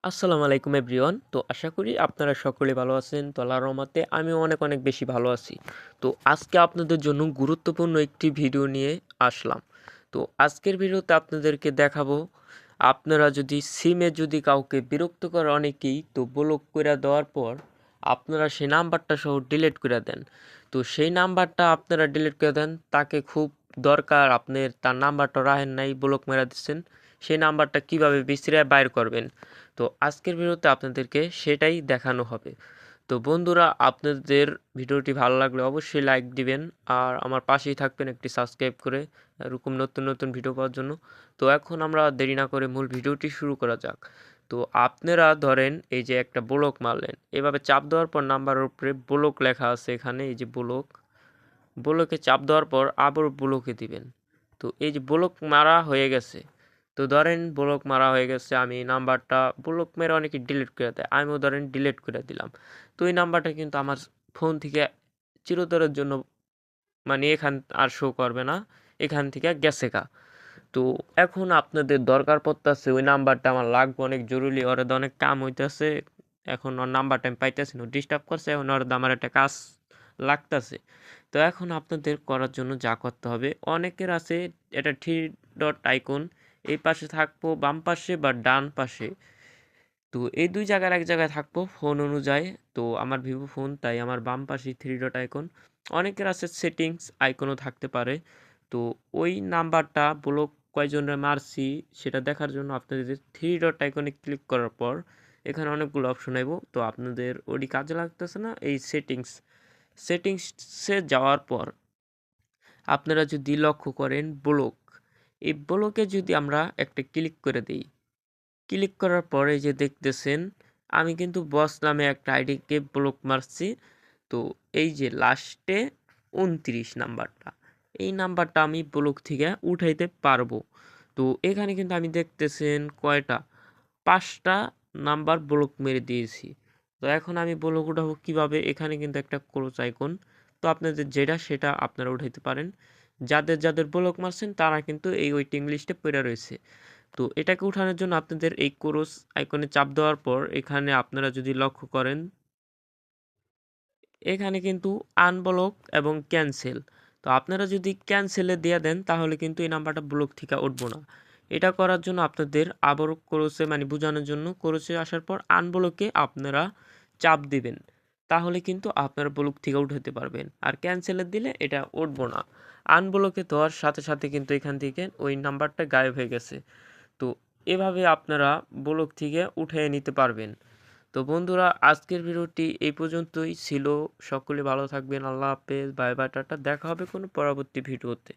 আসসালামু আলাইকুম এভরিওয়ান। তো আশা করি আপনারা সকলে ভালো আছেন। তো আল্লাহর রহমতে আমিও অনেক বেশি ভালো আছি। তো আজকে আপনাদের জন্য গুরুত্বপূর্ণ একটি ভিডিও নিয়ে আসলাম। তো আজকের ভিডিওতে আপনাদেরকে দেখাবো আপনারা যদি সিমে যদি কাউকে বিরক্ত করে অনেকেই তো ব্লক করে দেওয়ার পর আপনারা সেই নাম্বারটা সহ ডিলিট করে দেন। তো সেই নাম্বারটা আপনারা ডিলিট করে দেন, তাকে খুব দরকার আপনার তার নাম্বারটা রাখেন নাই ব্লক মেরা দিচ্ছেন, সেই নাম্বারটা কিভাবে বিছরে বাইর করবেন। তো আজকের ভিডিওতে আপনাদেরকে সেটাই দেখানো হবে। তো বন্ধুরা, আপনাদের ভিডিওটি ভালো লাগলে অবশ্যই লাইক দিবেন আর আমার পাশেই থাকবেন একটি সাবস্ক্রাইব করে এরকম নতুন ভিডিও পাওয়ার জন্য। তো এখন আমরা দেরি না করে মূল ভিডিওটি শুরু করা যাক। তো আপনারা ধরেন এই যে একটা ব্লক মারলেন, এভাবে চাপ দেওয়ার পর নাম্বারের উপরে ব্লক লেখা আছে, এখানে এই যে ব্লকে চাপ দেওয়ার পর আবার ব্লকে দিবেন। তো এই যে ব্লক মারা হয়ে গেছে, তো ধরেন ব্লক মারা হয়ে গেছে, আমি নাম্বারটা ব্লক মেরে অনেকে ডিলিট করে দেয়, আমিও ধরেন ডিলিট করে দিলাম। তো এই নাম্বারটা কিন্তু আমার ফোন থেকে চিরতরের জন্য মানে এখান আর শো করবে না, এখান থেকে গেছে গা। তো এখন আপনাদের দরকার পড়তেছে ওই নাম্বারটা আমার লাগবে, অনেক জরুরি, ওর অনেক কাম হইতেছে, এখন ওর নাম্বারটা আমি পাইতেছি না, ডিস্টার্ব করছে, এখন ওর আমার একটা কাজ লাগতেছে। তো এখন আপনাদের করার জন্য যা করতে হবে, অনেকের আছে এটা থ্রি ডট আইকন এই পাশে থাকবো, বাম পাশে বা ডান পাশে। তো এই দুই জায়গার এক জায়গায় থাকবো ফোন অনুযায়ী। তো আমার ভিভো ফোন, তাই আমার বাম পাশে থ্রি ডট আইকন। অনেকের আছে সেটিংস আইকনও থাকতে পারে। তো ওই নাম্বারটা ব্লক কয়জনের মারছি সেটা দেখার জন্য আপনাদের থ্রি ডট আইকনে ক্লিক করার পর এখানে অনেকগুলো অপশন আইব। তো আপনাদের ওটি কাজে লাগতেছে না, এই সেটিংসে যাওয়ার পর আপনারা যদি লক্ষ্য করেন ব্লক, এই ব্লকে যদি আমরা একটা ক্লিক করে দিই, ক্লিক করার পরে যে দেখতেছেন আমি কিন্তু বস নামে একটা আইডিকে ব্লক মারছি। তো এই যে লাস্টে 29 নাম্বারটা, এই নাম্বারটা আমি ব্লক থেকে উঠাইতে পারবো। তো এখানে কিন্তু আমি দেখতেছেন কয়টা, 5টা নাম্বার ব্লক মেরে দিয়েছি। তো এখন আমি ব্লক উঠাবো কিভাবে, এখানে কিন্তু একটা ক্রস আইকন, তো আপনাদের যেটা সেটা আপনারা উঠাইতে পারেন। যাদের ব্লক মারছেন তারা কিন্তু এই ওয়েটিং লিস্টে পড়ে রয়েছে। তো এটাকে উঠানোর জন্য আপনাদের এই ক্রস আইকনে চাপ দেওয়ার পর এখানে আপনারা যদি লক্ষ্য করেন, এখানে কিন্তু আনব্লক এবং ক্যান্সেল। তো আপনারা যদি ক্যান্সেলে দিয়ে দেন তাহলে কিন্তু এই নাম্বারটা ব্লক থেকে উঠবো না। এটা করার জন্য আপনাদের আবারও ক্রসে মানে বোঝানোর জন্য ক্রসে আসার পর আনব্লকে আপনারা চাপ দিবেন, তাহলে কিন্তু আপনারা ব্লক থেকে উঠাতে পারবেন। আর ক্যান্সেলে দিলে এটা উঠবো না। আনব্লকে দেওয়ার সাথে সাথে কিন্তু এখান থেকে ওই নাম্বারটা গায়েব হয়ে গেছে। তো এভাবে আপনারা ব্লক থেকে উঠিয়ে নিতে পারবেন। তো বন্ধুরা, আজকের ভিডিওটি এই পর্যন্তই ছিল। সকলে ভালো থাকবেন, আল্লাহ হাফেজ, বাই বাই, টাটা, দেখা হবে কোনো পরবর্তী ভিডিওতে।